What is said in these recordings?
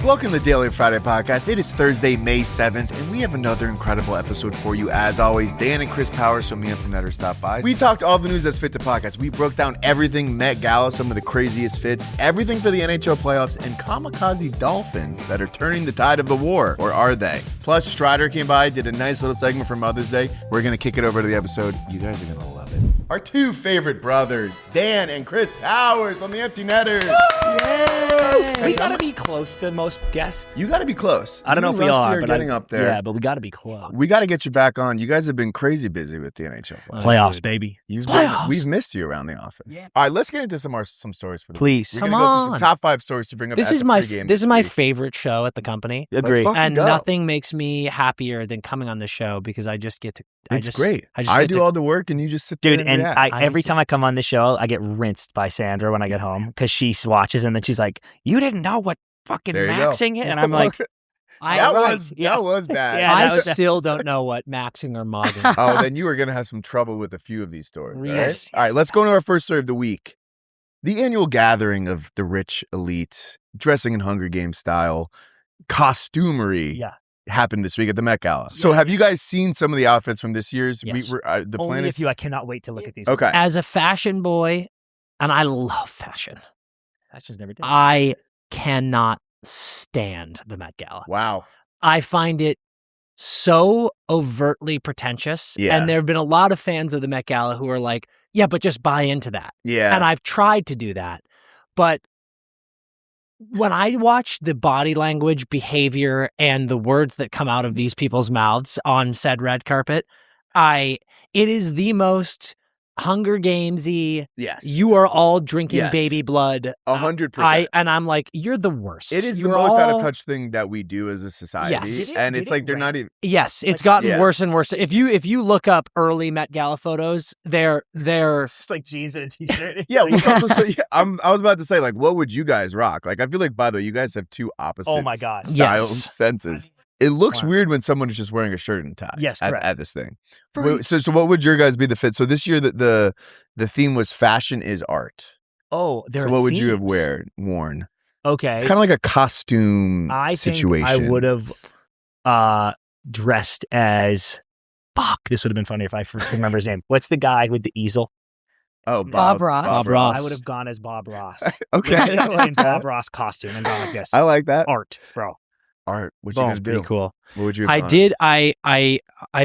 Welcome to the Daily Friday Podcast. It is Thursday, May 7th, and we have another incredible episode for you. As always, Dan and Chris Powers from the Internetter stop by. We talked all the news that's fit to podcast. We broke down everything Met Gala, some of the craziest fits, everything for the NHL playoffs, and Kamikaze Dolphins that are turning the tide of the war. Or are they? Plus, Strider came by, did a nice little segment for Mother's Day. We're going to kick it over to the episode. You guys are going to love it. Our two favorite brothers, Dan and Chris Powers from the Empty Netters. Yay! We gotta be close to most guests. You gotta be close. I don't know if we are, but getting up there. Yeah, but we gotta be close. We gotta get you back on. You guys have been crazy busy with the NHL playoffs, baby. We've missed you around the office. Yeah. All right, let's get into some stories for the Please. week. We're gonna go through some top 5 stories to bring up. This is my favorite show at the company. Agree. And nothing makes me happier than coming on the show because I just get to. It's great. I do all the work and you just sit there. Dude, and every time I come on the show, I get rinsed by Sandra when I get home because she watches and then she's like, "You didn't know what fucking maxing it," and I'm like, that was bad. Yeah, I still don't know what maxing or modding. Oh, then you are gonna have some trouble with a few of these stories. Yes. All right, let's go into our first story of the week. The annual gathering of the rich elite, dressing in Hunger Games style, costumery. Yeah. Happened this week at the Met Gala. So have you guys seen some of the outfits from this year's? Yes. Only a few. I cannot wait to look at these. Okay. As a fashion boy, and I love fashion. Fashion's never did. I cannot stand the Met Gala. Wow. I find it so overtly pretentious. Yeah. And there have been a lot of fans of the Met Gala who are like, yeah, but just buy into that. Yeah. And I've tried to do that. But when I watch the body language, behavior, and the words that come out of these people's mouths on said red carpet, it is the most Hunger Games-y. Yes. You are all drinking baby blood. 100%. And I'm like, you're the worst. It is the most out of touch thing that we do as a society. Yes. And it's like they're not even. Yes, it's gotten worse and worse. If you look up early Met Gala photos, they're just like jeans and a t-shirt. Yeah, which also I was about to say, like, what would you guys rock? Like, I feel like, by the way, you guys have two opposite style senses. It looks weird when someone is just wearing a shirt and tie. Yes, at this thing. So what would your guys be the fit? So this year the theme was fashion is art. Oh, so what would you have worn? Okay, it's kind of like a costume situation. I would have dressed as. Fuck, this would have been funny if I remember his name. What's the guy with the easel? Oh, Bob Ross. Bob Ross. I would have gone as Bob Ross. Okay, in Bob Ross costume and gone like this. I like that art, bro. Art. What you gonna do? Pretty cool. What would you? I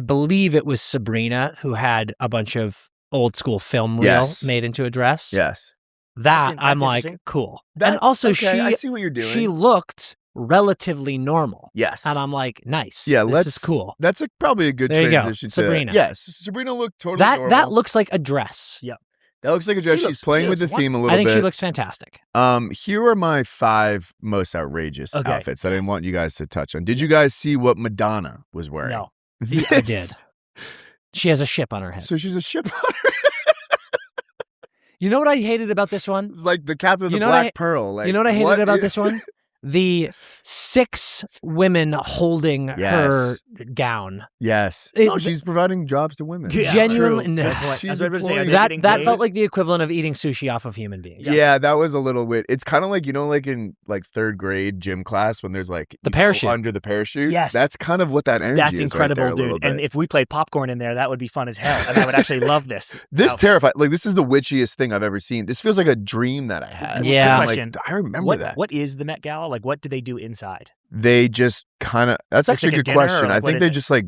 believe it was Sabrina who had a bunch of old school film reel made into a dress. Yes. That I'm like, cool. And also I see what you're doing. She looked relatively normal. Yes. And I'm like, nice. Yeah, this is cool. That's probably a good transition. Sabrina. Yes. Sabrina looked totally normal. That looks like a dress. Yep. That looks like a dress. She's playing with the theme a little bit. I think she looks fantastic. Here are my 5 most outrageous outfits that I didn't want you guys to touch on. Did you guys see what Madonna was wearing? No. I did. She has a ship on her head. So she's a ship on her head. You know what I hated about this one? It's like the captain of the Black Pearl. Like, you know what I hated about this one? The 6 women holding her gown. Yes. She's providing jobs to women. Yeah, genuinely. No. That felt like the equivalent of eating sushi off of human beings. Yeah, that was a little weird. It's kind of like, like in like 3rd grade gym class when there's like the parachute under the parachute. Yes. That's kind of what that energy is. That's incredible, right there, dude. And if we played popcorn in there, that would be fun as hell. And I would actually love this. This terrified. Like, this is the witchiest thing I've ever seen. This feels like a dream that I had. Yeah. Good question. I remember that. What is the Met Gala? Like, what do they do inside? They just kind of. That's actually like a good question. I think they just like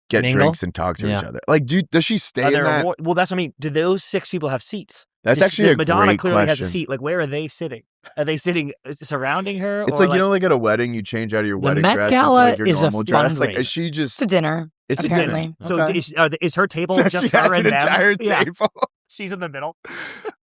get mingle? drinks and talk to each other. Like, does she stay in that? Well, that's what I mean. Do those 6 people have seats? That's actually a Madonna great clearly question. has a seat. Like, where are they sitting? Are they sitting surrounding her? It's like, like at a wedding, you change out of your wedding Met dress Gala into like your is normal a dress. fundraiser. Like, is she just? It's a dinner. It's apparently. a dinner. So is her table just she has her and an them? entire table. She's in the middle.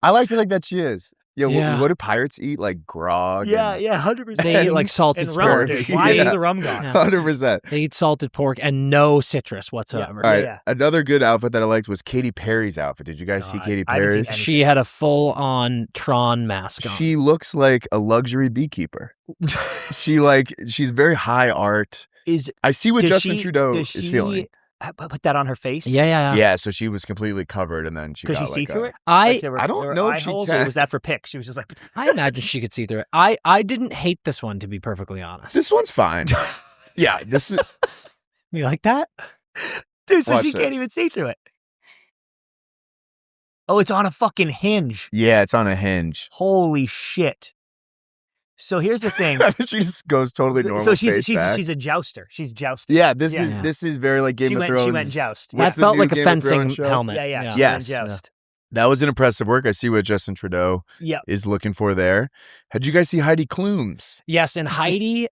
I like to think that she is. Yeah. What do pirates eat? Like grog? Yeah, 100%. They eat like salted and rum. pork. Why is the rum gone? 100%. They eat salted pork and no citrus whatsoever. All right. Another good outfit that I liked was Katy Perry's outfit. Did you guys see Katy Perry's? She had a full-on Tron mask on. She looks like a luxury beekeeper. She's very high art. I see what Justin Trudeau is feeling. put that on her face? Yeah. So she was completely covered, and then she Could got she see through it? I don't know if she holes, can. or was that for pics? She was just like, I imagine she could see through it. I didn't hate this one, to be perfectly honest. This one's fine. Yeah, this is. You like that? dude, so Watch she this. can't even see through it. Oh, it's on a fucking hinge. Yeah, it's on a hinge. Holy shit. So here's the thing. She just goes totally normal. So she's back. a jouster. She's jousting. Yeah, this is very like Game of Thrones. She went joust. What's That felt the new like a Game of fencing Thrones show? helmet. Yeah. Yes. She went joust. That was an impressive work. I see what Justin Trudeau is looking for there. Had you guys see Heidi Klum's? Yes, and Heidi.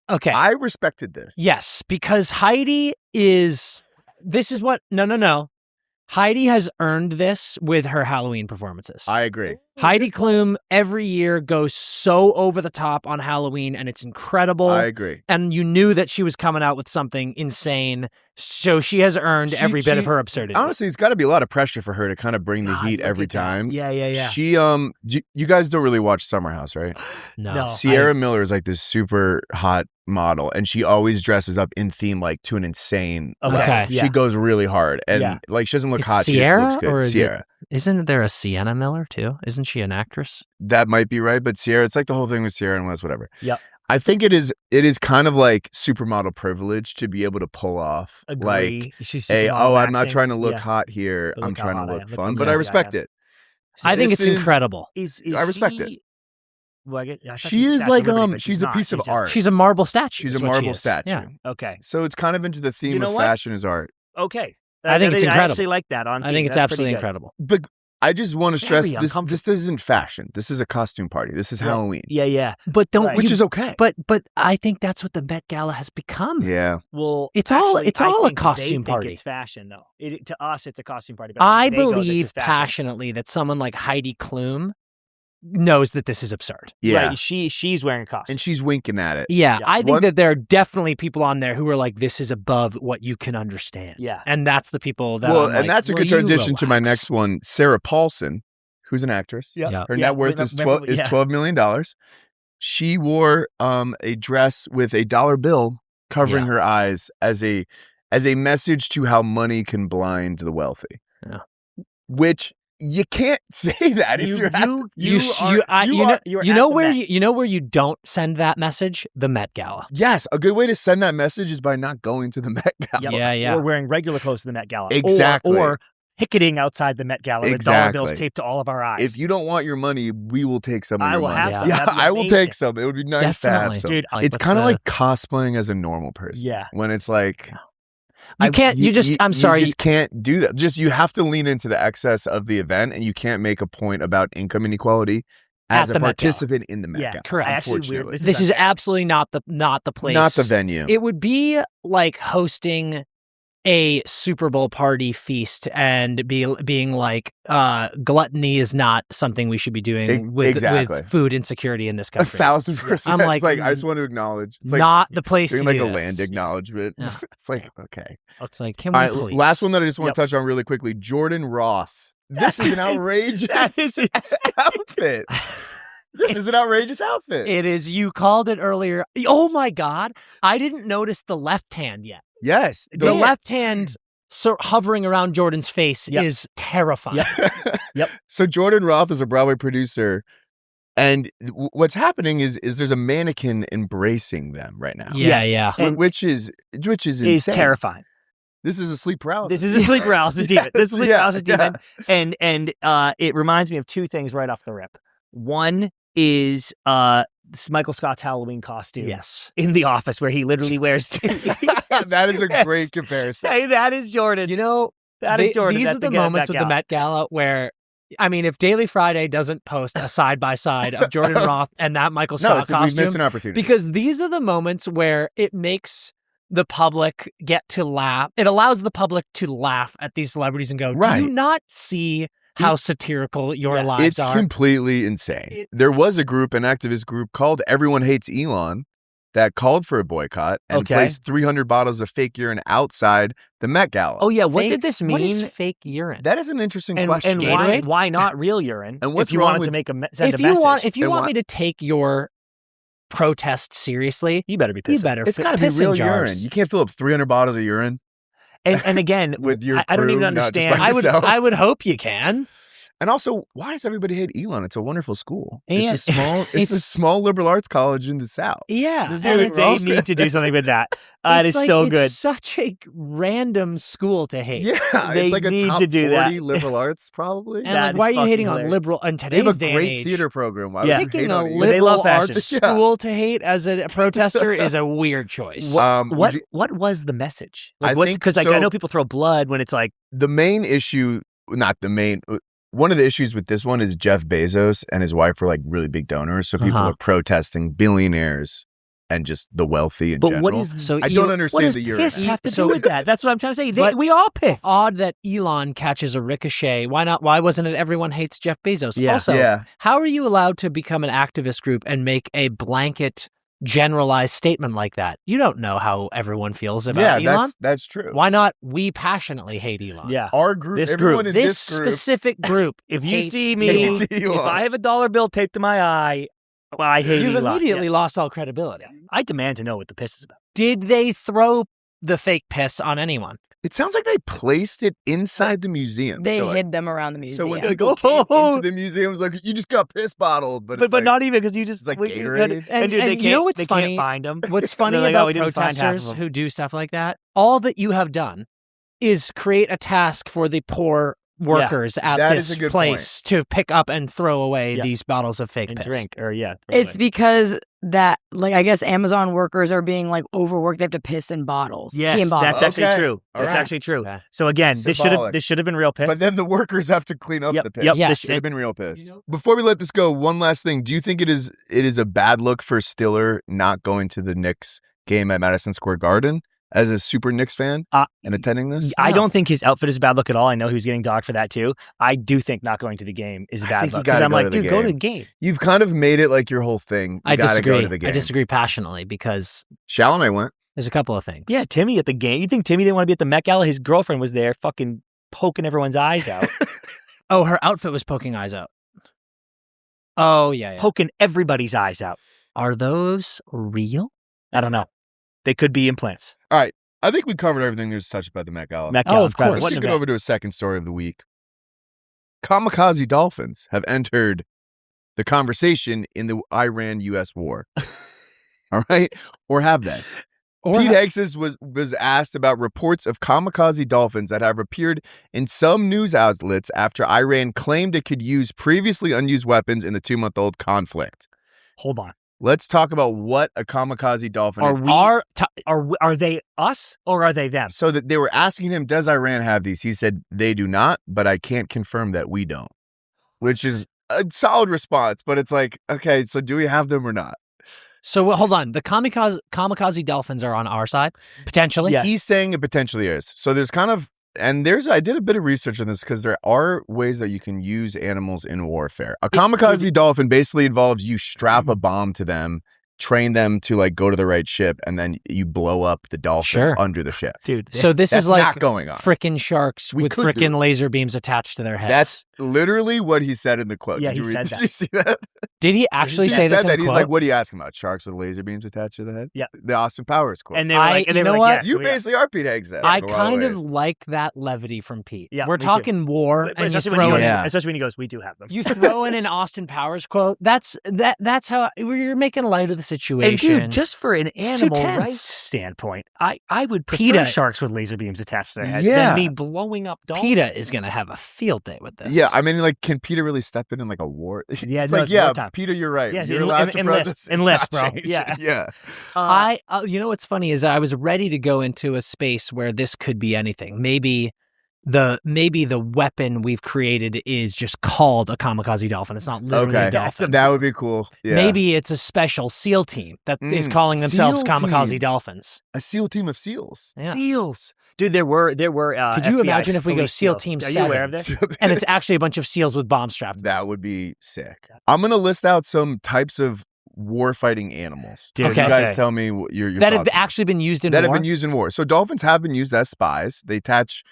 Okay. I respected this. Yes, because Heidi is. This is what. No. Heidi has earned this with her Halloween performances. I agree. Heidi Klum every year goes so over the top on Halloween, and it's incredible. I agree. And you knew that she was coming out with something insane, so she has earned every bit of her absurdity. Honestly, it's got to be a lot of pressure for her to kind of bring the heat every time. Yeah. She you guys don't really watch Summer House, right? No. Sierra Miller is like this super hot model, and she always dresses up in theme like to an insane level. Okay. She goes really hard, and like she doesn't look hot. Sierra, she just looks good. or Sierra. Isn't there a Sienna Miller too? Isn't she an actress? That might be right, but Sierra, it's like the whole thing with Sierra and Wes, whatever. Yep. I think it is kind of like supermodel privilege to be able to pull off like I'm not trying to look hot here. I'm trying to look fun, but I respect it. I think it's incredible. I respect it. Well, she is like she's a piece of art. She's a marble statue. She's a marble statue. Yeah. Okay. So it's kind of into the theme of fashion as art. Okay. I think it's incredible. I actually like that. I think it's absolutely incredible. But I just want to stress this isn't fashion. This is a costume party. This is Halloween. Yeah. But which is okay. But I think that's what the Met Gala has become. Yeah. Well, it's all a costume party. It's fashion though. To us, it's a costume party. I believe passionately that someone like Heidi Klum knows that this is absurd. Yeah. Right. She's wearing a costume. And she's winking at it. Yeah. I think that there are definitely people on there who are like, this is above what you can understand. Yeah. And that's the people that that's a good transition to my next one. Sarah Paulson, who's an actress. Yeah. Her net worth is $12 million. She wore a dress with a dollar bill covering her eyes as a message to how money can blind the wealthy. Yeah. Which you can't say that if you know where you don't send that message? The Met Gala. Yes, a good way to send that message is by not going to the Met Gala. Yeah. Or wearing regular clothes to the Met Gala. Exactly. Or picketing outside the Met Gala with dollar bills taped to all of our eyes. If you don't want your money, we will take some of your money. I will have some. Yeah, I will take some. It would be nice to have some. Dude, it's kind of like cosplaying as a normal person. Yeah. When it's like... I'm sorry. You just can't do that. You have to lean into the excess of the event, and you can't make a point about income inequality as a participant in the Met Gala. Correct. Unfortunately. This is absolutely not the place. Not the venue. It would be like hosting a Super Bowl party feast and being like, gluttony is not something we should be doing with food insecurity in this country. 1,000%. I'm like, I just want to acknowledge. It's not the place doing to like do a land acknowledgement. Yeah. It's like, okay. It's like, can we please? Last one that I just want to touch on really quickly. Jordan Roth. This is an outrageous outfit. This is an outrageous outfit. It is. You called it earlier. Oh my God. I didn't notice the left hand yet. Yes. The left hand hovering around Jordan's face is terrifying. Yep. So Jordan Roth is a Broadway producer, and what's happening is there's a mannequin embracing them right now. Yeah. Which is insane. It's terrifying. This is a sleep paralysis. This is a sleep paralysis demon. This is a sleep paralysis demon. And it reminds me of two things right off the rip. One is Michael Scott's Halloween costume. Yes. In The Office, where he literally wears That is a great comparison. Hey, that is Jordan. That is Jordan. These are the moments with the Met Gala where, I mean, if Daily Friday doesn't post a side-by-side of Jordan Roth and that Michael Scott costume, we missed an opportunity. Because these are the moments where it makes the public get to laugh. It allows the public to laugh at these celebrities and go, do you not see how satirical your lives are? It's completely insane. There was an activist group called Everyone Hates Elon that called for a boycott and placed 300 bottles of fake urine outside the Met Gala. Oh, yeah. What did this mean? What is fake urine? That is an interesting question. And why not real urine? And what's if you wrong wanted with, to make send a message? If you want me to take your protest seriously, you better be pissing. You better. It's got to be real urine. You can't fill up 300 bottles of urine. And again, with your I don't even crew, not just by understand. yourself. I would hope you can. And also, why does everybody hate Elon? It's a wonderful school. And It's a small liberal arts college in the South. Yeah. They need to do something with that. It is like, so it's good. such a random school to hate. Yeah, They it's like a need top to do 40 that. liberal arts, probably. And That like, why are is you hating fucking on liberal in They today's have a day great and age? theater program. Why Yeah. would you Picking hate a on Elon? They liberal love arts fashion. school to hate as a protester is a weird choice. What was the message? Like, I think because like so. I know people throw blood when it's like The main issue, not the main, one of the issues with this one is Jeff Bezos and his wife were like really big donors. So people are protesting billionaires and just the wealthy in general. What is So I don't what understand does the piss urine. have to So- do with that? That's what I'm trying to say. But- We all piss. Odd that Elon catches a ricochet. Why not? Why wasn't it everyone hates Jeff Bezos? Yeah. Also, Yeah. how are you allowed to become an activist group and make a blanket generalized statement like that? You don't know how everyone feels about Elon. that's true. Why not? We passionately hate Elon. Yeah. Our group, This everyone group. in This this group, specific group. If you hates see me, Elon. hates if Elon. I have a dollar bill taped to my eye, well, I hate You've Elon. immediately lost all credibility. Yeah. I demand to know what the piss is about. Did they throw the fake piss on anyone? It sounds like they placed it inside the museum. They so hid them around the museum. So when people came into the museum, it was like, you just got piss bottled. But, it's But like, not even because you just it's like we- Gatorade. And dude, they you know what's they funny? can't find them. What's funny They're like, about oh, we didn't find half of protesters them. who do stuff like that, all that you have done is create a task for the poor workers at That is this a good place to pick up and throw away Yeah. these bottles of fake and piss. drink or throw It's away. because that, like, I guess Amazon workers are being like overworked. They have to piss in bottles. Pee Yes, in bottles. that's actually Okay. true. All That's right. actually true. Okay. So again, Symbolic. this should have been real piss. But then the workers have to clean up Yep, the piss. yep, Yes. this Should have been real piss. You know- Before we let this go, one last thing. Do you think it is a bad look for Stiller not going to the Knicks game at Madison Square Garden as a super Knicks fan and attending this? I No. don't think his outfit is a bad look at all. I know he was getting dogged for that too. I do think not going to the game is a I bad think you look. Because gotta I'm go like, to the dude, go to the game. game. You've kind of made it like your whole thing. You I gotta disagree. go to the game. I disagree passionately because Chalamet went. there's a couple of things. Yeah, Timmy at the game. You think Timmy didn't want to be at the Met Gala? His girlfriend was there fucking poking everyone's eyes out. Oh, her outfit was poking eyes out. Oh, yeah. Poking everybody's eyes out. Are those real? I don't know. They could be implants. All right. I think we covered everything there's to touch about the Met Gala. Met Oh, Gala, of incredible. course. What Let's an get event. over to a second story of the week. Kamikaze Dolphins have entered the conversation in the Iran-U.S. war. All right? Or have they? Or Pete Hexes was asked about reports of kamikaze dolphins that have appeared in some news outlets after Iran claimed it could use previously unused weapons in the 2-month-old conflict. Hold on. Let's talk about what a kamikaze dolphin is. Are they us or are they them? So that they were asking him, does Iran have these? He said, they do not, but I can't confirm that we don't, which is a solid response. But it's like, okay, so do we have them or not? So hold on. The kamikaze dolphins are on our side, potentially. Yeah. He's saying it potentially is. So there's kind of, and I did a bit of research on this because there are ways that you can use animals in warfare. A kamikaze dolphin basically involves you strap a bomb to them, train them to like go to the right ship, and then you blow up the dolphin under the ship. Dude. So this That's is like not going on. frickin' sharks We with could do frickin' it. laser beams attached to their heads. That's literally what he said in the quote. Yeah, Did you he read? said Did you see that? Did he actually He say this said in that. a He's quote? like, what are you asking about? Sharks with laser beams attached to the head? Yeah. The Austin Powers quote. And they were like, you know what? yes, You we are. basically are Pete Hexes. I kind of like that levity from Pete. Yeah, We're me too. talking war, But and you especially, throw when he in, goes, Yeah. especially when he goes, we do have them. you throw in an Austin Powers quote. That's how you're making light of the situation. And dude, just for an It's too animal tense. rights standpoint, I would prefer PETA. sharks with laser beams attached to their heads Yeah. than me blowing up dolphins. PETA is going to have a field day with this. Yeah, I mean, like, can Peter really step in like a war? Yeah, it's no, like, it's yeah, wartime. Peter, you're right. Yeah, You're allowed to protest. enlist, It's not bro. changing. Yeah. Yeah. You know what's funny is I was ready to go into a space where this could be anything. Maybe the weapon we've created is just called a kamikaze dolphin. It's not literally a Okay, dolphin. that would be cool. Yeah. Maybe it's a special SEAL team that is calling themselves SEAL kamikaze team. dolphins. A SEAL team of SEAls. Yeah. Seals. Dude, there were Could you FBI imagine if we go police SEAL seals. Team Are you aware of 7? this? And it's actually a bunch of SEAls with bombs strapped. That would be sick. I'm going to list out some types of war-fighting animals. Dude, You Okay. guys tell me your That have thoughts. actually been used in that war. have been used in war. So dolphins have been used as spies. They attach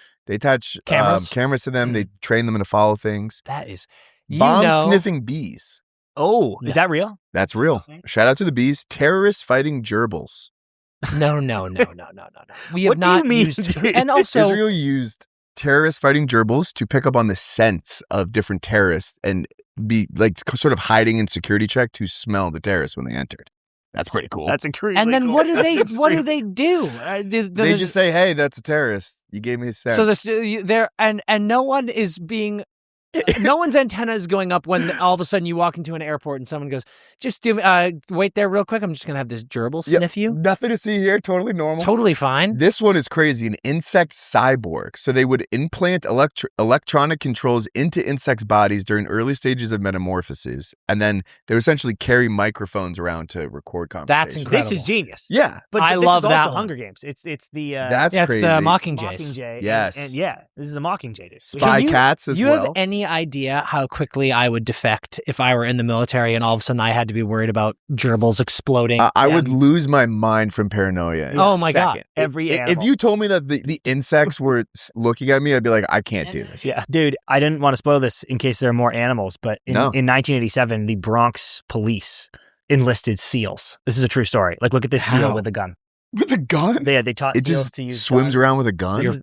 Cameras? cameras to them. They train them to follow things. That is Bomb-sniffing bees. Oh, No. is that real? That's real. Shout out to the bees. Terrorists fighting gerbils. No. We have What do not you mean, used, dude? and also Israel used terrorists fighting gerbils to pick up on the scents of different terrorists and be like sort of hiding in security check to smell the terrorists when they entered. That's pretty cool. That's incredible. and then cool. what do they do? They just say, "Hey, that's a terrorist. You gave me a scent." So there and no one is being. No one's antenna is going up when all of a sudden you walk into an airport and someone goes, "Just wait there real quick. I'm just gonna have this gerbil sniff you." Nothing to see here. Totally normal. Totally fine. This one is crazy. An insect cyborg. So they would implant electronic controls into insects' bodies during early stages of metamorphosis, and then they would essentially carry microphones around to record conversations. That's incredible. This is genius. Yeah, but I this love is that also one. Hunger Games. It's the that's crazy. the Mockingjays. Mockingjay. Yes. and yeah, this is a Mockingjay. Dude. Spy cats as you well. have any idea how quickly I would defect if I were in the military and all of a sudden I had to be worried about gerbils exploding? I would lose my mind from paranoia. in Oh a my God. second. Every If animal. you told me that the insects were looking at me, I'd be like, I can't do this. Yeah, dude, I didn't want to spoil this in case there are more animals, but in 1987, the Bronx police enlisted seals. This is a true story. Like, look at this seal How? with a gun. With a gun? They taught It seals just to use swims guns. around with a gun?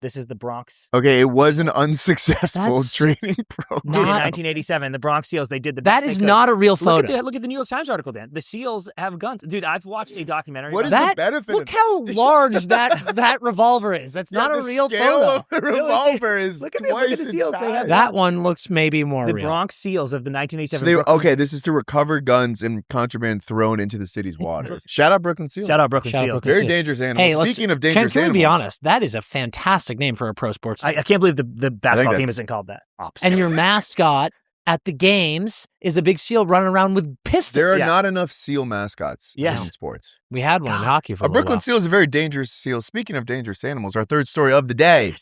This is the Bronx. Okay, it was an unsuccessful That's training program. Dude, in Not- 1987, the Bronx SEALs, they did the That best is they could. not a real photo. Look at the New York Times article, Dan. The SEALs have guns. Dude, I've watched a documentary. What about is it. the benefit Look of how large that revolver is. That's not Yeah, a the real scale photo. of the revolver is Look at the- twice look at the its seals. They size. have That one looks maybe more The real. Bronx SEALs of the So 1987 they, Brooklyn. okay, this is to recover guns and contraband thrown into the city's waters. Shout out Brooklyn SEALs. Shout out Brooklyn Shout out SEALs. Brooklyn Very SEALs. dangerous animals. Hey, Speaking of dangerous can we be animals, honest? That is a fantastic name for a pro sports team. I can't believe the basketball team that's- isn't called that. Ops. And your mascot at the games is a big seal running around with pistols. there are not enough seal mascots Yes. in sports. We had one in hockey for A a little Brooklyn while. seal is a very dangerous seal. Speaking of dangerous animals, our third story of the day,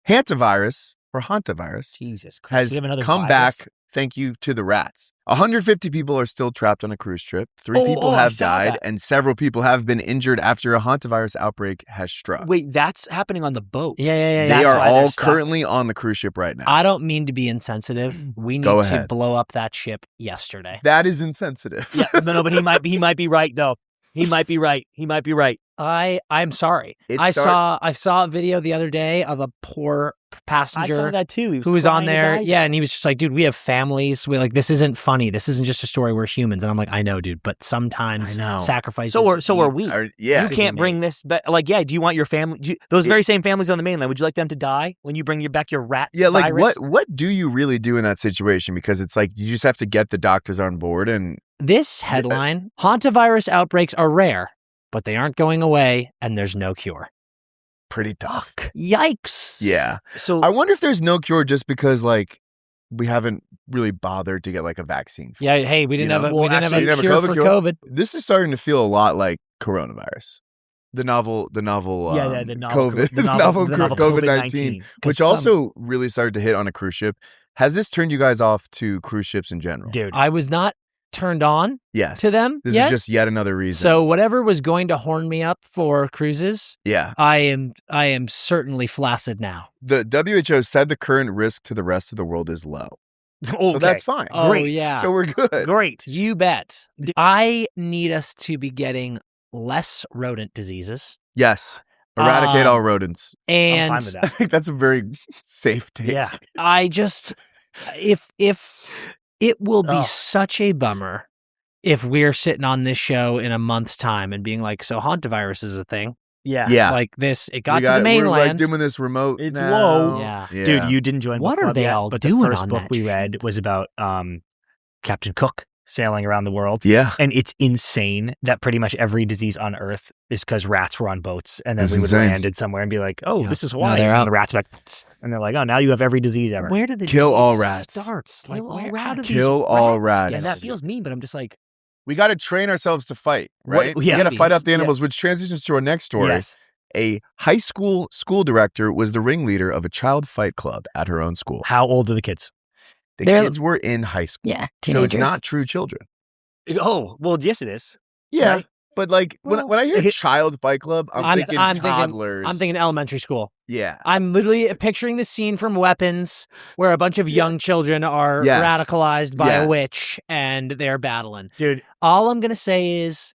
Hantavirus, or Hantavirus, Jesus Christ. has We have another come virus? back thank you to the rats. 150 people are still trapped on a cruise trip. 3 people I have saw died, that. and several people have been injured after a hantavirus outbreak has struck. Wait, that's happening on the boat. Yeah. They That's are why they're all stuck. currently on the cruise ship right now. I don't mean to be insensitive. We need Go to ahead. blow up that ship yesterday. That is insensitive. Yeah, no, but he might be right though. He might be right. I'm sorry. I saw a video the other day of a poor I passenger saw that too. who was on crying his there. eyes Yeah, out. and he was just like, dude, we have families. We like this isn't funny. This isn't just a story. We're humans. And I'm like, I know, dude, but sometimes I know. sacrifices. So are we. Yeah. You can't bring this back. Like, yeah, do you want your family? Those very same families on the mainland, would you like them to die when you bring back your rat Yeah, like virus? what do you really do in that situation? Because it's like you just have to get the doctors on board and This headline: Hantavirus outbreaks are rare, but they aren't going away, and there's no cure. pretty tough. Yikes! Yeah. So I wonder if there's no cure just because like we haven't really bothered to get like a vaccine. For Yeah. Hey, we didn't You know, have a well, we didn't actually, have a you cure have a for COVID COVID. This is starting to feel a lot like coronavirus. The novel the novel COVID, the novel COVID-19, which 'Cause also really started to hit on a cruise ship. Has this turned you guys off to cruise ships in general? dude. I was not turned on Yes. to them This yet. is just yet another reason. So whatever was going to horn me up for cruises, yeah. I am certainly flaccid now. The WHO said the current risk to the rest of the world is low. Okay. So that's fine. Oh Great. yeah, So we're good. Great. you bet. I need us to be getting less rodent diseases, Yes. Eradicate all rodents. I'm and fine with I that. think that's a very safe take. Yeah. I just if it will be Oh. such a bummer if we're sitting on this show in a month's time and being like, so hantavirus is a thing. Yeah. Yeah. Like this, it got We to the We're like mainland. doing this remote. It's now. low. Yeah. Dude, you didn't join What book are club they yet, all but doing the first on book that we ship? read was about Captain Cook sailing around the world. Yeah. And it's insane that pretty much every disease on Earth is because rats were on boats, and then It's we would insane. landed somewhere and be like, "Oh, Yeah. this is Now why." they're And out. the rats are like, and they're like, "Oh, now you have every disease ever." Where did the Kill all disease rats. starts? Like Kill all where, how rats. do Kill these all rats rats. get and that it? feels mean, but I'm just like, We got to train ourselves to fight, right? What- yeah. We got to fight off the Yeah. animals, which transitions to our next story. yes. A high school director was the ringleader of a child fight club at her own school. How old are the kids? The They're- kids were in high school. Yeah, So teenagers. it's not true children. Oh, well, yes, it is. Yeah. Right? But like Well, when I hear child fight club, I'm thinking toddlers. I'm thinking elementary school. yeah. I'm literally picturing the scene from Weapons where a bunch of young children are Yes. radicalized by a Yes. witch and they're battling. Dude, All I'm going to say is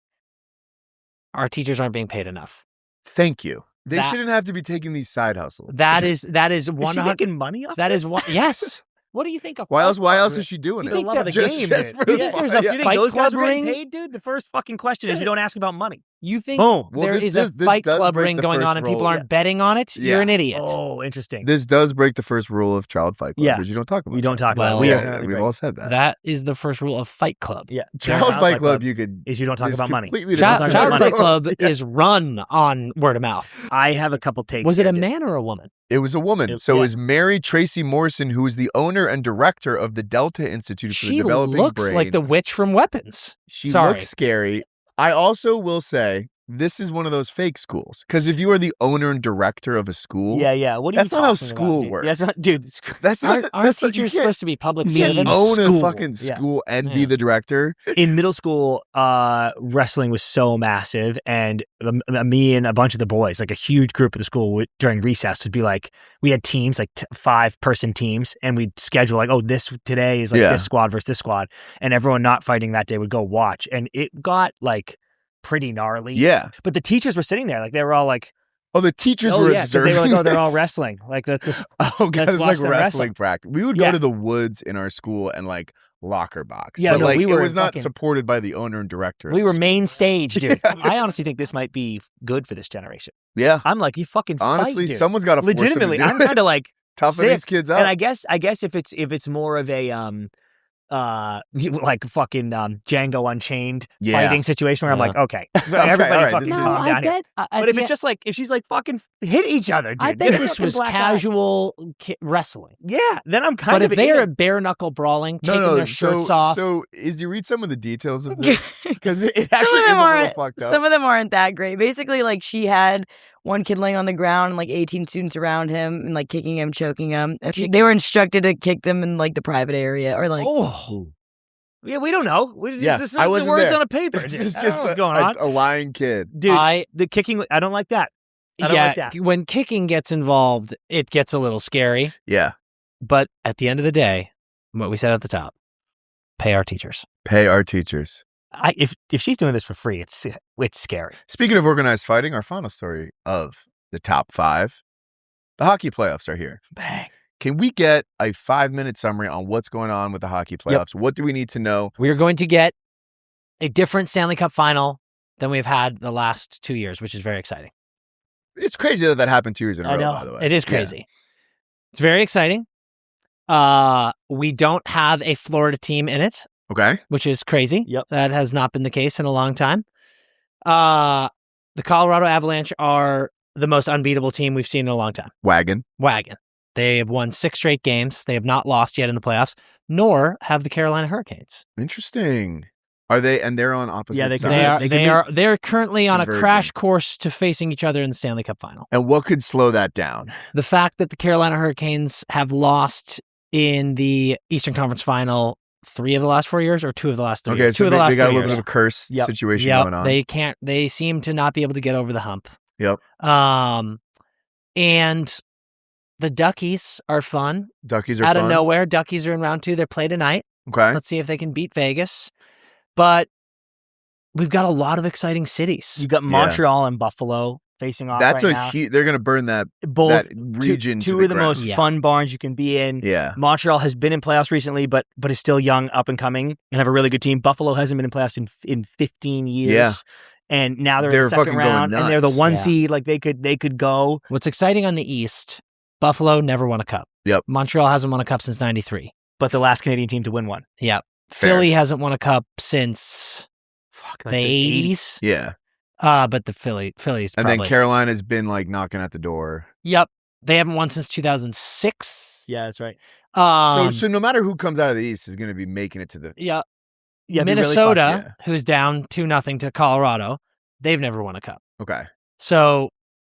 our teachers aren't being paid enough. Thank you. They shouldn't have to be taking these side hustles. That is 100. Is she making money off that this? is what. Yes. What do you think? Why else is she doing You it? think love of the Just game, shit dude. for the Yeah, fun. there's a Yeah. You think Fight those guys Club are getting ring? paid, dude? The first fucking question is you don't ask about money. You think Boom. Well, there this- is a this Fight does Club break ring the going first on and people rule. aren't betting on it? You're Yeah. an idiot. Oh, interesting. This does break the first rule of Child Fight Club, Yeah. which you don't talk about. We don't talk Well, about it. Yeah, We we've all said that. That is the first rule of Fight Club. Yeah. Child Fight Club, you could is you don't talk is about money. completely Child different Child Fight rules. Club Yeah. is run on word of mouth. I have a couple takes. Was it here, a dude. man or a woman? It was a woman. It- So yeah. it was Mary Tracy Morrison, who is the owner and director of the Delta Institute for the She Developing looks Brain. like the witch from Weapons. She Sorry. looks scary. I also will say this is one of those fake schools. Because if you are the owner and director of a school, Yeah. What are you That's not how talking school about, dude? works. Yeah, it's not, dude. that's not. Aren't that's not, you teachers can't supposed to be public Me servants? own school. a fucking Yeah. school and Yeah. be the director. In middle school, wrestling was so massive, and me and a bunch of the boys, like a huge group of the school, during recess would be like, we had teams, like 5-person teams, and we'd schedule like, oh, this today is like Yeah. this squad versus this squad, and everyone not fighting that day would go watch, and it got like pretty gnarly. Yeah. But the teachers were sitting there, like they were all like, Oh, the teachers oh were yeah, 'cause observing. they were like, oh, they're all this. wrestling. Like that's just Oh, God, let's it's watch like them wrestling wrestle. practice. We would go Yeah. to the woods in our school and like locker box. Yeah, but no, like we it were was not fucking- supported by the owner and director. we of were the school. main stage, dude. Yeah. I honestly think this might be good for this generation. Yeah. I'm like, you fucking Honestly, fight, dude. someone's got to force them to Legitimately, do I'm it. kind of like toughen sick. these kids up. And I guess if it's more of a like fucking Django Unchained Yeah. fighting situation where I'm Yeah. like, okay, all everybody right, fucking this calm is- down here. But if yeah, it's just like if she's like fucking hit each other, dude, I get bet a this fucking was black eye. casual wrestling. Yeah, then I'm kind But of if they in are it. bare knuckle brawling, taking their shirts off, So, is you read some of the details of this? Because it Some actually of is them a little aren't. fucked up. Some of them aren't that great. Basically, like she had one kid laying on the ground and like 18 students around him and like kicking him, choking him. And they were instructed to kick them in like the private area or like. oh, Yeah, we don't know. We just, Yeah, this is I the wasn't words there. on a paper. This Dude. is I don't just know what's going on, a lying kid. dude. I The kicking, I don't like that. I don't yeah, like that. when kicking gets involved, it gets a little scary. Yeah. But at the end of the day, what we said at the top, pay our teachers. Pay our teachers. If she's doing this for free, it's scary. Speaking of organized fighting, our final story of the top 5, the hockey playoffs are here. Bang. Can we get a 5-minute summary on what's going on with the hockey playoffs? What do we need to know? We are going to get a different Stanley Cup final than we've had the last 2 years, which is very exciting. It's crazy that happened 2 years in a I row, know. by the way. It is Yeah. crazy. It's very exciting. We don't have a Florida team in it, Okay. which is crazy. Yep. That has not been the case in a long time. The Colorado Avalanche are the most unbeatable team we've seen in a long time. Wagon. They have won 6 straight games. They have not lost yet in the playoffs, nor have the Carolina Hurricanes. Interesting. Are they? And they're on opposite Yeah, they sides. could- They're currently on a Converging. crash course to facing each other in the Stanley Cup final. And what could slow that down? The fact that the Carolina Hurricanes have lost in the Eastern Conference final 3 of the last 4 years or 2 of the last 3 Okay, years. 2 so of the they last got a 3 little years. bit of a curse Yep. situation Yep, going on. they can't. They seem to not be able to get over the hump. Yep. And the Duckies are fun. Duckies are Out fun. of nowhere, Duckies are in round 2. They play tonight. Okay. Let's see if they can beat Vegas. But we've got a lot of exciting cities. You got Montreal and Buffalo facing off. That's right a now. huge. They're going to burn that Both that region. two to the of the ground. most Yeah. fun barns you can be in. Yeah. Montreal has been in playoffs recently, but is still young, up and coming, and have a really good team. Buffalo hasn't been in playoffs in 15 years. Yeah. And now they're in They're the second fucking going round, and they're the nuts. 1 Yeah. seed. Like they could go. What's exciting on the East, Buffalo never won a cup. Yep. Montreal hasn't won a cup since 93. But the last Canadian team to win one. Yep. Fair. Philly hasn't won a cup since Fuck, the 80s. Yeah. But the Phillies And probably. then Carolina's been like knocking at the door. Yep. They haven't won since 2006. Yeah, that's right. So no matter who comes out of the East is going to be making it to the. Yeah. Yeah, be really Minnesota, fucked, who's down 2-0 to Colorado, they've never won a cup. Okay. So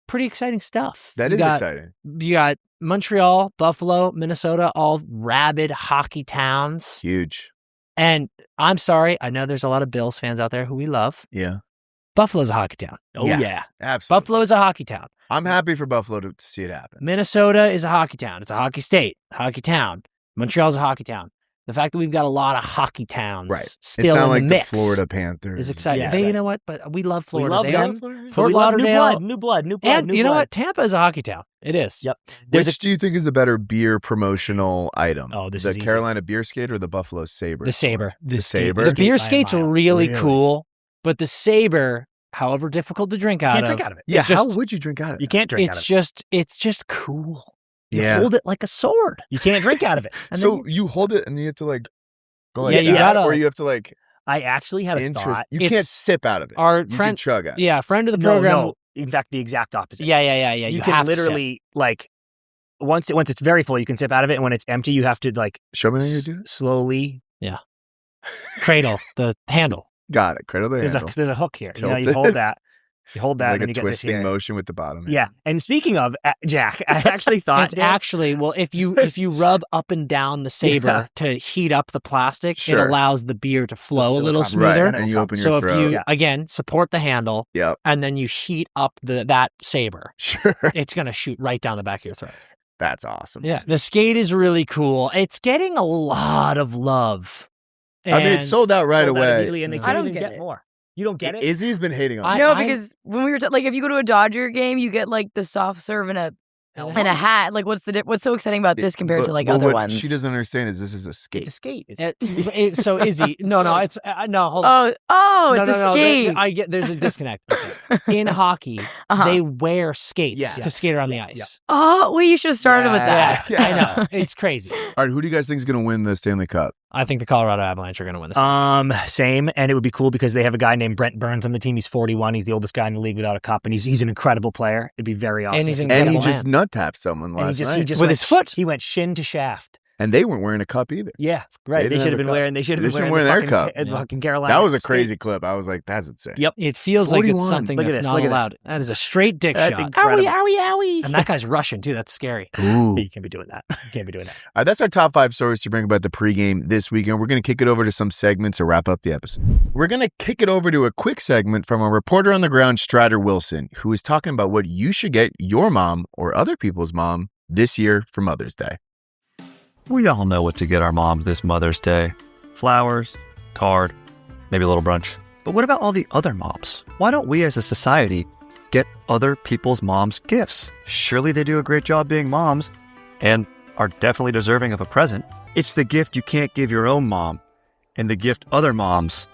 pretty exciting stuff. That You is got- exciting. You got Montreal, Buffalo, Minnesota, all rabid hockey towns. Huge. And I'm sorry, I know there's a lot of Bills fans out there who we love. Yeah. Buffalo's a hockey town. Oh Yeah. yeah. Absolutely. Buffalo is a hockey town. I'm happy for Buffalo to see it happen. Minnesota is a hockey town. It's a hockey state, hockey town. Montreal's a hockey town. The fact that we've got a lot of hockey towns still It sounds in like the mix the Florida Panthers is exciting. Yeah, You know what? But we love Florida. We love They them. have But Fort we love Lauderdale. New blood. And you know what? Tampa is a hockey town. It is. Yep. Which do you think is the better beer promotional item? Oh, this the is easy. Carolina Beer Skate or the Buffalo Sabre? The Sabre. The Sabre? The beer skates are really Really? cool, but the Sabre, however difficult to drink out Can't of. drink out of it. Yeah, it's just- how would you drink out of it? You can't drink out of it. It's just cool. You Yeah. hold it like a sword. You can't drink out of it. And So then you hold it and you have to like go like Yeah, you that, gotta- or you have to like I actually had a thought. You It's- can't sip out of it. our You can friend- chug at it. yeah, friend of the No, program. no. In fact, the exact opposite. Yeah. You have can to sip. literally like once it's very full, you can sip out of it, and when it's empty, you have to like Show me how you do it. slowly. cradle the handle. Got it. Cradle the There's handle. a hook here. You know, Tilt you it. hold that. You hold that, Like and then a you get this twisting here. motion with the bottom. Yeah. And speaking of Jack, I actually thought It's actually if you rub up and down the Sabre Yeah. to heat up the plastic, Sure. it allows the beer to flow a It'll little come smoother. Right, and you open your So if throat. you again support the handle Yep. and then you heat up that Sabre, Sure. it's gonna shoot right down the back of your throat. That's awesome. Yeah, the skate is really cool. It's getting a lot of love. I mean, it's sold out right Sold out away. immediately, and they I can't don't even get get it. more. You don't get it? Izzy's been hating on I- it. No, because when we were like, if you go to a Dodger game, you get like the soft serve and a hat. Like, what's so exciting about this compared to like But other what ones? she doesn't understand is this is a skate. It's a skate. So Izzy, no, it's no, hold on. Oh, No, it's no, a skate. I get there's a disconnect. In hockey, Uh-huh. they wear skates Yeah. to skate around the ice. Oh, well, you should have started with that. Yeah. I know. It's crazy. All right, who do you guys think is going to win the Stanley Cup? I think the Colorado Avalanche are going to win this. Same, and it would be cool because they have a guy named Brent Burns on the team. He's 41. He's the oldest guy in the league without a cup, and he's an incredible player. It'd be very awesome. And he's And incredible he just man. nut tapped someone And last he night. just With went his foot? He went shin to shaft. And they weren't wearing a cup either. Yeah, right. They didn't should have have a been cup. wearing. They should They have been shouldn't wearing wear the their fucking, cup. fucking Carolina. That was a skate. crazy clip. I was like, that's insane. Yep. It feels like it's 41. something Look at that's this, not look at this. allowed. That is a straight dick That's shot. incredible. owie. And that guy's Russian too. That's scary. Ooh. You can't be doing that. You can't be doing that. All right, that's our top 5 stories to bring about the pregame this weekend. We're going to kick it over to some segments to wrap up the episode. We're going to kick it over to a quick segment from a reporter on the ground, Strider Wilson, who is talking about what you should get your mom or other people's mom this year for Mother's Day. We all know what to get our moms this Mother's Day. Flowers, card, maybe a little brunch. But what about all the other moms? Why don't we as a society get other people's moms gifts? Surely they do a great job being moms and are definitely deserving of a present. It's the gift you can't give your own mom and the gift other moms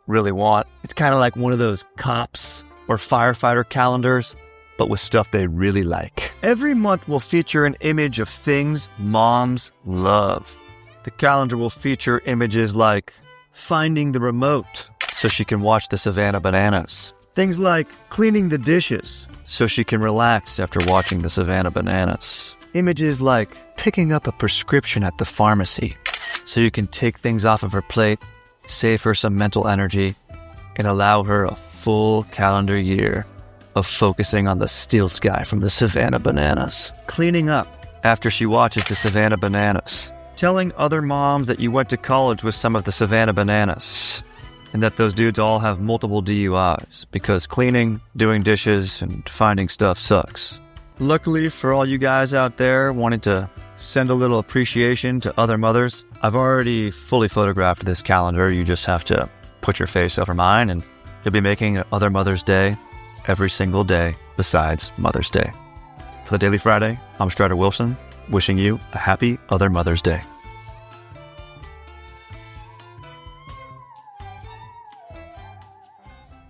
really want. It's kind of like one of those cops or firefighter calendars, but with stuff they really like. Every month will feature an image of things moms love. The calendar will feature images like finding the remote so she can watch the Savannah Bananas. Things like cleaning the dishes so she can relax after watching the Savannah Bananas. Images like picking up a prescription at the pharmacy so you can take things off of her plate, save her some mental energy, and allow her a full calendar year of focusing on the steel sky from the Savannah Bananas. Cleaning up after she watches the Savannah Bananas. Telling other moms that you went to college with some of the Savannah Bananas. And that those dudes all have multiple DUIs because cleaning, doing dishes, and finding stuff sucks. Luckily for all you guys out there wanting to send a little appreciation to other mothers, I've already fully photographed this calendar. You just have to put your face over mine and you'll be making Other Mother's Day every single day besides Mother's Day. For the Daily Friday, I'm Strider Wilson, wishing you a happy Other Mother's Day.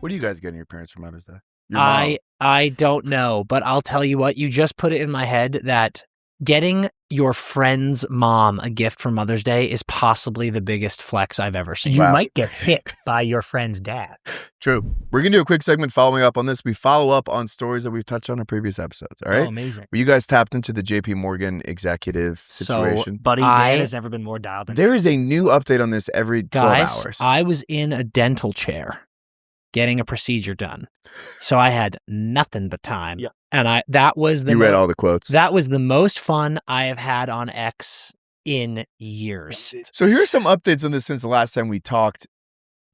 What do you guys get in your parents for Mother's Day? Your mom. I don't know, but I'll tell you what, you just put it in my head that getting your friend's mom a gift for Mother's Day is possibly the biggest flex I've ever seen. You Wow. might get hit by your friend's dad. True. We're going to do a quick segment following up on this. We follow up on stories that we've touched on in previous episodes. All right. Oh, amazing. Well, you guys tapped into the JP Morgan executive situation. Buddy I- Dan has never been more dialed in. There is a new update on this every 12 Guys, hours. I was in a dental chair getting a procedure done. So I had nothing but time. Yeah. And that was the You read all the quotes. that was the most fun I have had on X in years. So here are some updates on this since the last time we talked.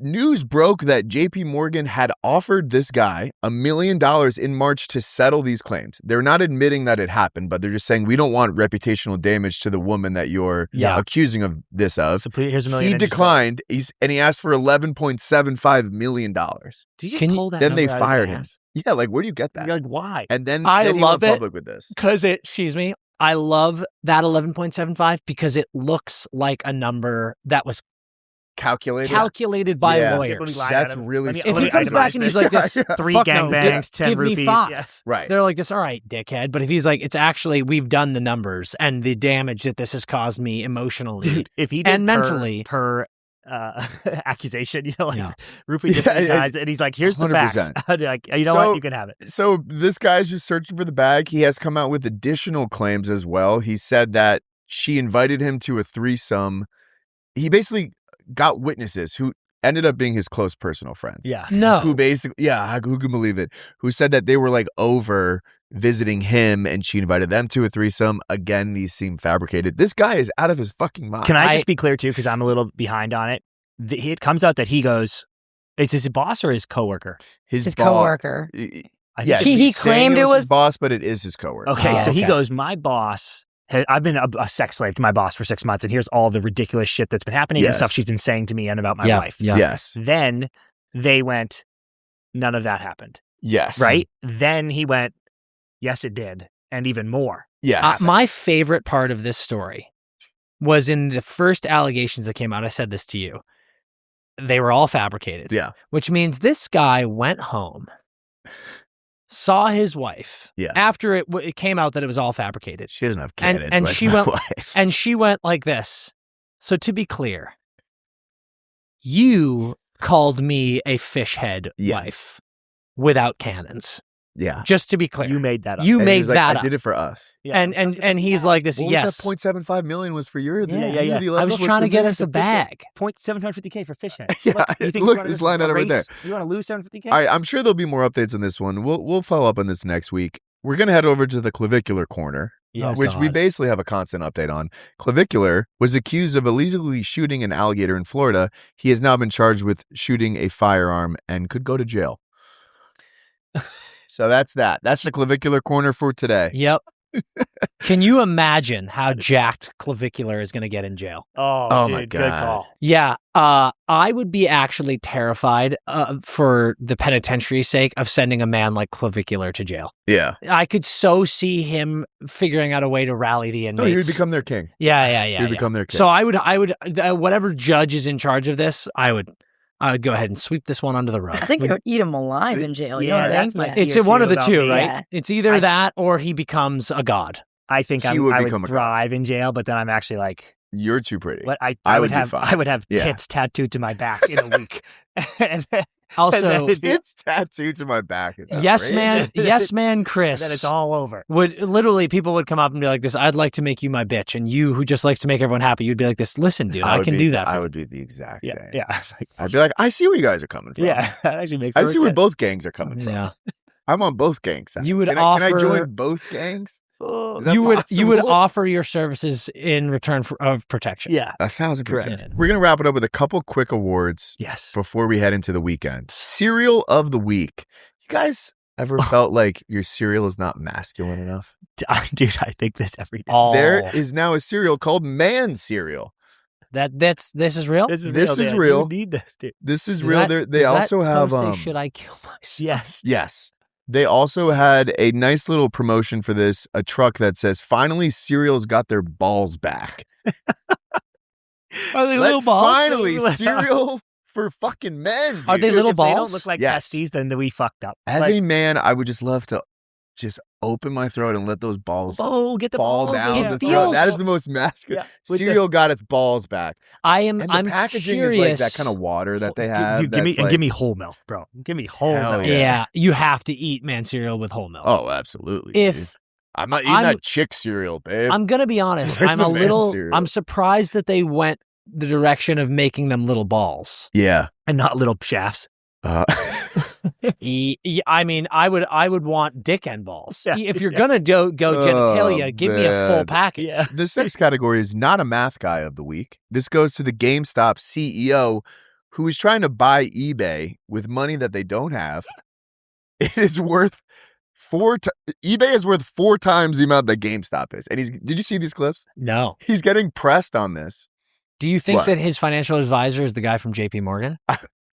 news broke that JP Morgan had offered this guy $1 million in March to settle these claims. They're not admitting that it happened, but they're just saying, we don't want reputational damage to the woman that you're accusing of this of. So here's $1 million. He declined, and he asked for $11.75 million. Did you pull that Then they number out of his fired him. ass? Yeah, like, where do you get that? You're like, why? And then I he love went it public with this. because I love that 11.75 because it looks like a number that was calculated by a lawyer. That's really If he comes back and he's like this, 3 fuck no, gangbangs, 10 give rupees. me 5. Yeah. Right. They're like this, all right, dickhead. But if he's like, it's actually, we've done the numbers and the damage that this has caused me emotionally. Dude, if he did and mentally per accusation, Rupee just ties, and he's like, here's the 100%. facts. Like, you know what? You can have it. So this guy's just searching for the bag. He has come out with additional claims as well. He said that she invited him to a threesome. He basically got witnesses who ended up being his close personal friends. Yeah. No. Who basically, who can believe it? Who said that they were like over visiting him and she invited them to a threesome. Again, these seem fabricated. This guy is out of his fucking mind. Can I just be clear too? Because I'm a little behind on it. It comes out that he goes, is his boss or his coworker? His coworker. Yeah, he claimed it was his boss, but it is his coworker. Okay, so he okay. goes, my boss, I've been a sex slave to my boss for 6 months, and here's all the ridiculous shit that's been happening and stuff she's been saying to me and about my wife. Yeah. Yes. Then they went, none of that happened. Yes. Right? Then he went, yes, it did. And even more. Yes. My favorite part of this story was in the first allegations that came out. I said this to you. They were all fabricated. Yeah. Which means this guy went home, saw his wife. Yeah. After it came out that it was all fabricated. She doesn't have cannons. And like she my went wife. and she went like this. So to be clear, you called me a fish head wife without cannons. Yeah. Just to be clear. You made that up. You And he made was like, that I up. did it for us. Yeah. And he's like this, What yes. was that $0.75 million was for your Yeah. I was trying to get us a bag. $750K for fish head. Yeah, look, wanna this line item right there. You want to lose $750K? All right, I'm sure there'll be more updates on this one. We'll follow up on this next week. We're going to head over to the clavicular corner, Yes. which we basically have a constant update on. Clavicular was accused of illegally shooting an alligator in Florida. He has now been charged with shooting a firearm and could go to jail. So that's that. That's the clavicular corner for today. Yep. Can you imagine how jacked Clavicular is going to get in jail? Oh, dude, my good God. call. Yeah. I would be actually terrified for the penitentiary's sake of sending a man like Clavicular to jail. Yeah. I could so see him figuring out a way to rally the No, inmates. he would become their king. Yeah. He would become their king. So I would whatever judge is in charge of this, I would go ahead and sweep this one under the rug. I think it would eat him alive in jail. You Yeah, know that's what I my think? It's fear one too of the about two, me. right? Yeah. It's either that or he becomes a god. I think I would would become a god. thrive in jail, but then I'm actually like, You're too pretty. what I I would would be have fine. I would have Yeah. tits tattooed to my back in a week. And then Also, It's tattooed to my back. Is that yes, great? man, Chris. then it's all over. People would come up and be like this, I'd like to make you my bitch. And you, who just likes to make everyone happy, you'd be like this, listen, dude, I would can be- do that. I would be the exact Yeah, same. yeah. I'd be like, I see where you guys are coming from. Yeah, that actually makes I perfect see where sense. both gangs are coming from. Yeah. I'm on both gang sides. You would can I offer- join both gangs? Is that You would possible? offer your services in return of protection. Yeah. 1,000%. Correct. We're going to wrap it up with a couple quick awards Yes. before we head into the weekend. Cereal of the week. You guys ever felt like your cereal is not masculine enough? Dude, I think this every day. There is now a cereal called man cereal. This is real. This is This real, is Dan. real. You need this, dude. This is Does real. that- They does also that have post say, should I kill myself? Yes. Yes. They also had a nice little promotion for this, a truck that says, finally, cereals got their balls back. Are they Like, little balls? finally, cereal for fucking men. Are they dude. little If they don't balls? look like Yes. testes, then we fucked up. As Like, a man, I would just love to just open my throat and let those balls get the fall balls down in. the It throat. feels- That is the most masculine. Yeah, with the- Cereal got its balls back. I'm And the packaging curious. is like that kind of water that they have. Dude, give me that's like- whole milk, bro. Give me whole Hell milk. yeah. Yeah, you have to eat man cereal with whole milk. Oh, absolutely. dude. if I'm not eating I'm- that chick cereal, babe. I'm gonna be honest, Where's I'm the a man little. cereal? I'm surprised that they went the direction of making them little balls. yeah. And not little shafts. I mean, I would want dick and balls. Yeah, If you're gonna go genitalia, give me a full man. package. Yeah. This next category is not a math guy of the week. This goes to the GameStop CEO who is trying to buy eBay with money that they don't have. It is worth eBay is worth 4 times the amount that GameStop is. And did you see these clips? No. He's getting pressed on this. Do you think that his financial advisor is the guy from JP Morgan?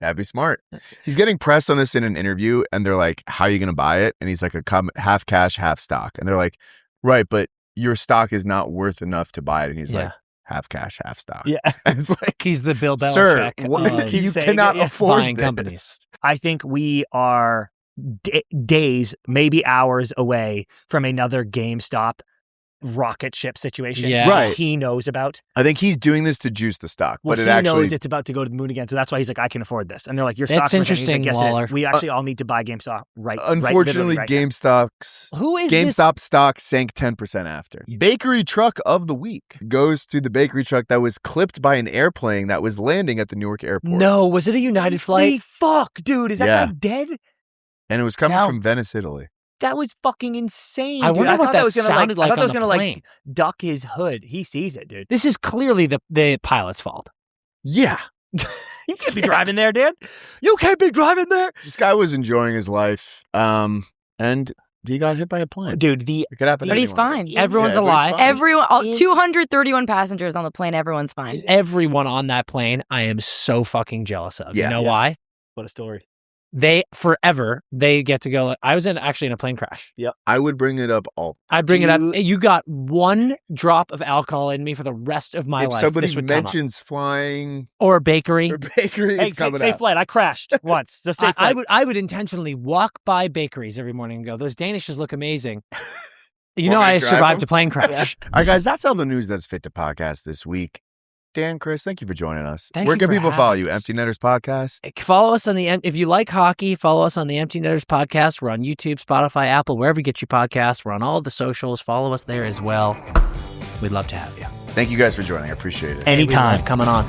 That'd be smart. He's getting pressed on this in an interview, and they're like, how are you going to buy it? And he's like, half cash, half stock. And they're like, right, but your stock is not worth enough to buy it. And he's like, half cash, half stock. Yeah. And it's like, He's the Bill sir, Belichick. you cannot afford buying this. companies. I think we are days, maybe hours away from another GameStop rocket ship situation. Yeah. Right. He knows about. I think he's doing this to juice the stock, Well, but he it actually knows it's about to go to the moon again, so that's why he's like, I can afford this. And they're like, your That's stock's interesting, He's like, yes, Waller. it is. We actually all need to buy GameStop right. Unfortunately, right now. GameStop stock sank 10% after. Bakery truck of the week goes to the bakery truck that was clipped by an airplane that was landing at the Newark airport. No, was it a United flight? Fuck, dude, is that guy dead? And it was coming from Venice, Italy. That was fucking insane. I dude. wonder what thought that was gonna, sounded like I thought that on was the gonna plane. duck his hood. He sees it, dude. This is clearly the pilot's fault. Yeah. You can't be driving there, dude. You can't be driving there. This guy was enjoying his life, and he got hit by a plane. Dude, It could happen to But he's anyone. fine. Everyone's Yeah, alive. everybody's Everyone, 231 passengers on the plane. Everyone's fine. Everyone on that plane, I am so fucking jealous of. Yeah. You know why? what a story. They get to go. I was actually in a plane crash. I would bring it up all. I'd bring it up. You got one drop of alcohol in me for the rest of my If life. somebody this would come up. mentions flying Or bakery. or bakery, Hey, it's coming safe up. flight. I crashed once. So safe I flight. would intentionally walk by bakeries every morning and go, those Danishes look amazing. You Want know me to I drive survived them? a plane crash. All right, guys, that's all the news that's fit to podcast this week. Dan, Chris, thank you for joining us. Thank Where you can for people follow having you? us. Empty Netters Podcast. Follow us on if you like hockey, follow us on the Empty Netters podcast. We're on YouTube, Spotify, Apple, wherever you get your podcasts. We're on all of the socials. Follow us there as well. We'd love to have you. Thank you guys for joining. I appreciate it. We Anytime. love coming on.